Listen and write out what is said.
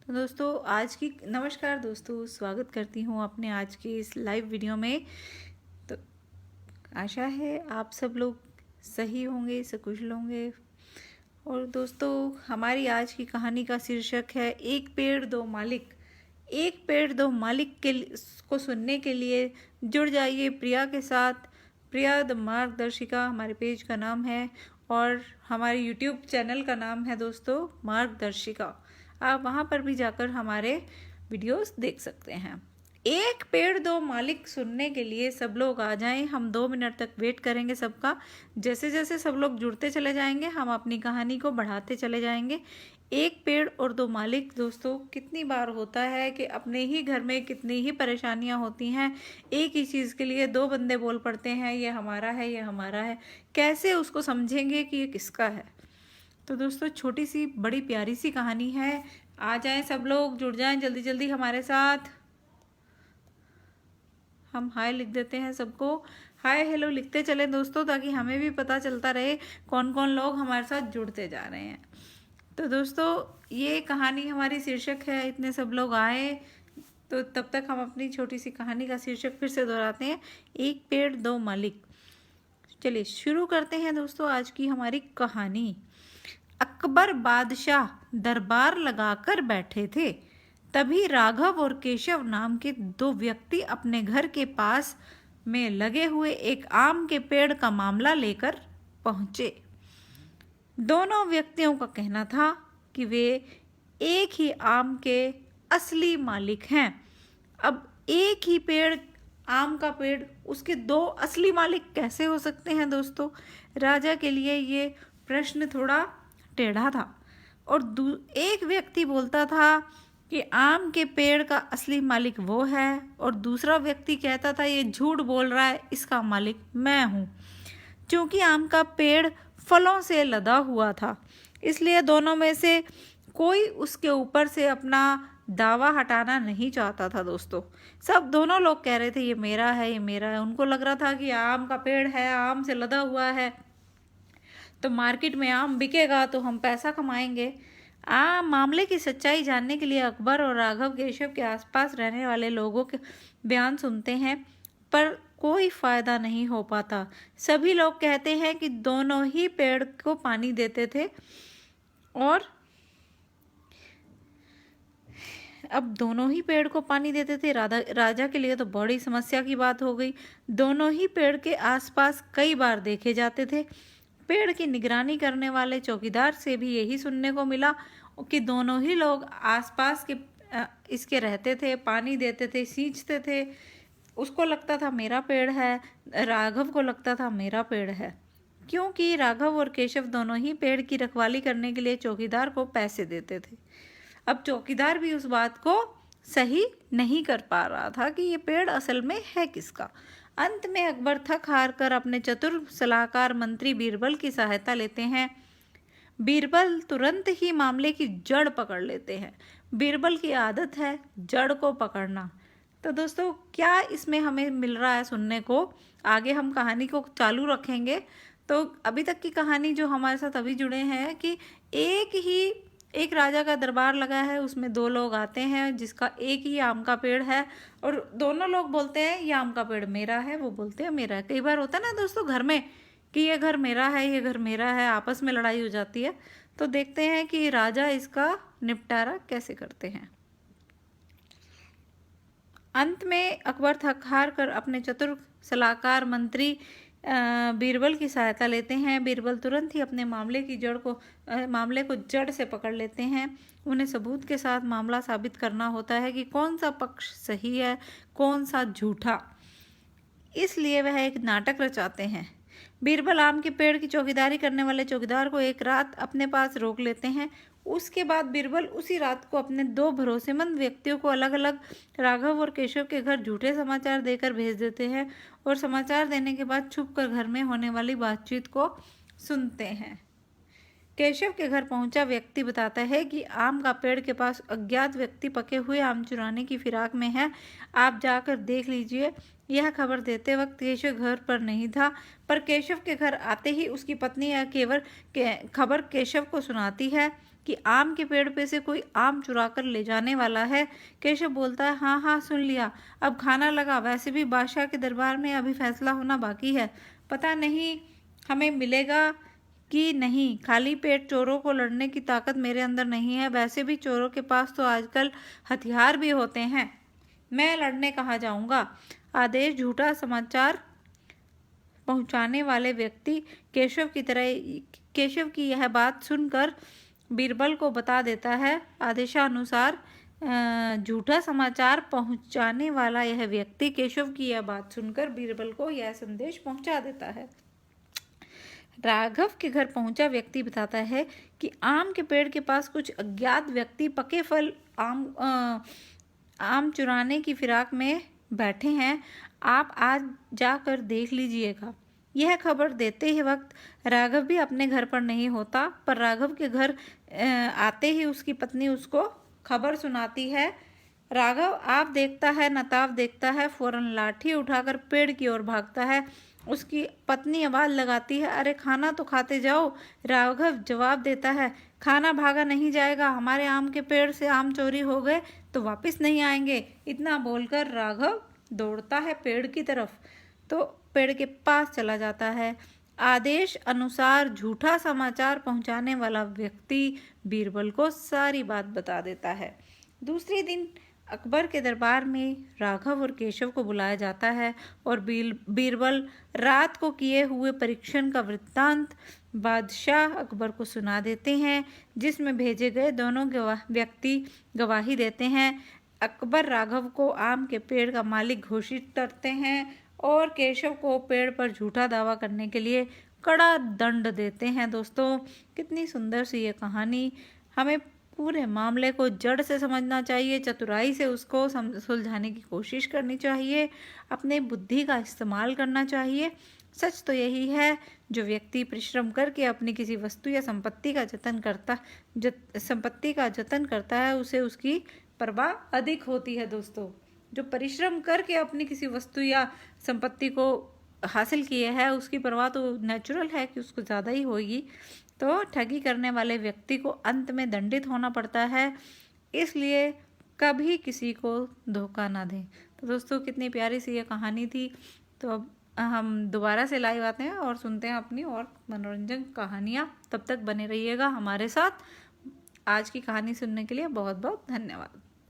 तो दोस्तों आज की नमस्कार दोस्तों, स्वागत करती हूँ अपने आज की इस लाइव वीडियो में। तो आशा है आप सब लोग सही होंगे, सकुशल होंगे। और दोस्तों हमारी आज की कहानी का शीर्षक है एक पेड़ दो मालिक। एक पेड़ दो मालिक को सुनने के लिए जुड़ जाइए प्रिया के साथ। प्रिया द मार्गदर्शिका हमारे पेज का नाम है और हमारे यूट्यूब चैनल का नाम है दोस्तों मार्गदर्शिका। आप वहाँ पर भी जाकर हमारे वीडियोस देख सकते हैं। एक पेड़ दो मालिक सुनने के लिए सब लोग आ जाएं। हम 2 मिनट तक वेट करेंगे सबका। जैसे जैसे सब लोग जुड़ते चले जाएंगे हम अपनी कहानी को बढ़ाते चले जाएंगे। एक पेड़ और दो मालिक दोस्तों कितनी बार होता है कि अपने ही घर में कितनी ही परेशानियां होती हैं। एक ही चीज़ के लिए दो बंदे बोल पड़ते हैं, ये हमारा है, ये हमारा है। कैसे उसको समझेंगे कि ये किसका है। तो दोस्तों छोटी सी बड़ी प्यारी सी कहानी है। आ जाएं सब लोग, जुड़ जाएं जल्दी जल्दी हमारे साथ। हम हाय लिख देते हैं सबको। हाय हेलो लिखते चलें दोस्तों, ताकि हमें भी पता चलता रहे कौन कौन लोग हमारे साथ जुड़ते जा रहे हैं। तो दोस्तों ये कहानी हमारी शीर्षक है इतने सब लोग आए। तो तब तक हम अपनी छोटी सी कहानी का शीर्षक फिर से दोहराते हैं, एक पेड़ दो मालिक। चलिए शुरू करते हैं दोस्तों आज की हमारी कहानी। अकबर बादशाह दरबार लगाकर बैठे थे। तभी राघव और केशव नाम के दो व्यक्ति अपने घर के पास में लगे हुए एक आम के पेड़ का मामला लेकर पहुंचे। दोनों व्यक्तियों का कहना था कि वे एक ही आम के असली मालिक हैं। अब एक ही पेड़, आम का पेड़, उसके दो असली मालिक कैसे हो सकते हैं दोस्तों। राजा के लिए ये प्रश्न थोड़ा टेढ़ा था। और एक व्यक्ति बोलता था कि आम के पेड़ का असली मालिक वो है, और दूसरा व्यक्ति कहता था ये झूठ बोल रहा है, इसका मालिक मैं हूँ। क्योंकि आम का पेड़ फलों से लदा हुआ था, इसलिए दोनों में से कोई उसके ऊपर से अपना दावा हटाना नहीं चाहता था दोस्तों। सब दोनों लोग कह रहे थे ये मेरा है, ये मेरा है। उनको लग रहा था कि आम का पेड़ है, आम से लदा हुआ है, तो मार्केट में आम बिकेगा तो हम पैसा कमाएंगे। मामले की सच्चाई जानने के लिए अकबर और राघव केशव के आसपास रहने वाले लोगों के बयान सुनते हैं, पर कोई फायदा नहीं हो पाता। सभी लोग कहते हैं कि दोनों ही पेड़ को पानी देते थे, और अब दोनों ही पेड़ को पानी देते थे। राजा के लिए तो बड़ी समस्या की बात हो गई। दोनों ही पेड़ के आसपास कई बार देखे जाते थे। पेड़ की निगरानी करने वाले चौकीदार से भी यही सुनने को मिला कि दोनों ही लोग आसपास के इसके रहते थे, पानी देते थे, सींचते थे। उसको लगता था मेरा पेड़ है, राघव को लगता था मेरा पेड़ है, क्योंकि राघव और केशव दोनों ही पेड़ की रखवाली करने के लिए चौकीदार को पैसे देते थे। अब चौकीदार भी उस बात को सही नहीं कर पा रहा था कि ये पेड़ असल में है किसका। अंत में अकबर थक हार कर अपने चतुर सलाहकार मंत्री बीरबल की सहायता लेते हैं। बीरबल तुरंत ही मामले की जड़ पकड़ लेते हैं। बीरबल की आदत है जड़ को पकड़ना। तो दोस्तों क्या इसमें हमें मिल रहा है सुनने को। आगे हम कहानी को चालू रखेंगे। तो अभी तक की कहानी जो हमारे साथ अभी जुड़े हैं कि एक राजा का दरबार लगा है, उसमें दो लोग आते हैं जिसका एक ही आम का पेड़ है, और दोनों लोग बोलते हैं ये आम का पेड़ मेरा है, वो बोलते हैं मेरा है। कई बार होता है ना दोस्तों घर में कि ये घर मेरा है, ये घर मेरा है, आपस में लड़ाई हो जाती है। तो देखते हैं कि राजा इसका निपटारा कैसे करते हैं। अंत में अकबर थक हार कर अपने चतुर सलाहकार मंत्री बीरबल की सहायता लेते हैं। बीरबल तुरंत ही अपने मामले को जड़ से पकड़ लेते हैं। उन्हें सबूत के साथ मामला साबित करना होता है कि कौन सा पक्ष सही है, कौन सा झूठा। इसलिए वह एक नाटक रचाते हैं। बीरबल आम के पेड़ की चौकीदारी करने वाले चौकीदार को एक रात अपने पास रोक लेते हैं। उसके बाद बीरबल उसी रात को अपने दो भरोसेमंद व्यक्तियों को अलग अलग राघव और केशव के घर झूठे समाचार देकर भेज देते हैं, और समाचार देने के बाद छुपकर घर में होने वाली बातचीत को सुनते हैं। केशव के घर पहुंचा व्यक्ति बताता है कि आम का पेड़ के पास अज्ञात व्यक्ति पके हुए आम चुराने की फिराक में है, आप जाकर देख लीजिए। यह खबर देते वक्त केशव घर पर नहीं था, पर केशव के घर आते ही उसकी पत्नी यह खबर केशव को सुनाती है। कि आम के पेड़ पे से कोई आम चुरा कर ले जाने वाला है। केशव बोलता है, हाँ हाँ सुन लिया, अब खाना लगा। वैसे भी बादशाह के दरबार में अभी फैसला होना बाकी है, पता नहीं हमें मिलेगा कि नहीं। खाली पेट चोरों को लड़ने की ताकत मेरे अंदर नहीं है। वैसे भी चोरों के पास तो आजकल हथियार भी होते हैं, मैं लड़ने कहाँ जाऊँगा। आदेश झूठा समाचार पहुंचाने वाले व्यक्ति केशव की यह बात सुनकर बीरबल को बता देता है। आदेशानुसार झूठा समाचार पहुंचाने वाला यह व्यक्ति केशव की यह बात सुनकर बीरबल को यह संदेश पहुंचा देता है। राघव के घर पहुंचा व्यक्ति बताता है कि आम के पेड़ के पास कुछ अज्ञात व्यक्ति पके फल आम चुराने की फिराक में बैठे हैं, आप आज जाकर देख लीजिएगा। यह खबर देते ही वक्त राघव भी अपने घर पर नहीं होता, पर राघव के घर आते ही उसकी पत्नी उसको खबर सुनाती है। राघव आप देखता है, नताब देखता है, फौरन लाठी उठाकर पेड़ की ओर भागता है। उसकी पत्नी आवाज़ लगाती है, अरे खाना तो खाते जाओ। राघव जवाब देता है, खाना भागा नहीं जाएगा, हमारे आम के पेड़ से आम चोरी हो गए तो वापस नहीं आएंगे। इतना बोलकर राघव दौड़ता है पेड़ की तरफ, तो पेड़ के पास चला जाता है। आदेश अनुसार झूठा समाचार पहुंचाने वाला व्यक्ति बीरबल को सारी बात बता देता है। दूसरे दिन अकबर के दरबार में राघव और केशव को बुलाया जाता है और बीरबल रात को किए हुए परीक्षण का वृत्तांत बादशाह अकबर को सुना देते हैं, जिसमें भेजे गए दोनों व्यक्ति गवाही देते हैं। अकबर राघव को आम के पेड़ का मालिक घोषित करते हैं और केशव को पेड़ पर झूठा दावा करने के लिए कड़ा दंड देते हैं। दोस्तों, कितनी सुंदर सी ये कहानी। हमें पूरे मामले को जड़ से समझना चाहिए, चतुराई से उसको सुलझाने की कोशिश करनी चाहिए, अपने बुद्धि का इस्तेमाल करना चाहिए। सच तो यही है, जो व्यक्ति परिश्रम करके अपनी किसी वस्तु या संपत्ति का जतन करता है उसे उसकी परवाह अधिक होती है। दोस्तों, जो परिश्रम करके अपनी किसी वस्तु या संपत्ति को हासिल किए है उसकी परवाह तो नेचुरल है कि उसको ज़्यादा ही होगी। तो ठगी करने वाले व्यक्ति को अंत में दंडित होना पड़ता है, इसलिए कभी किसी को धोखा ना दें। तो दोस्तों, कितनी प्यारी सी ये कहानी थी। तो अब हम दोबारा से लाइव आते हैं और सुनते हैं अपनी और मनोरंजन कहानियाँ। तब तक बने रहिएगा हमारे साथ। आज की कहानी सुनने के लिए बहुत बहुत धन्यवाद।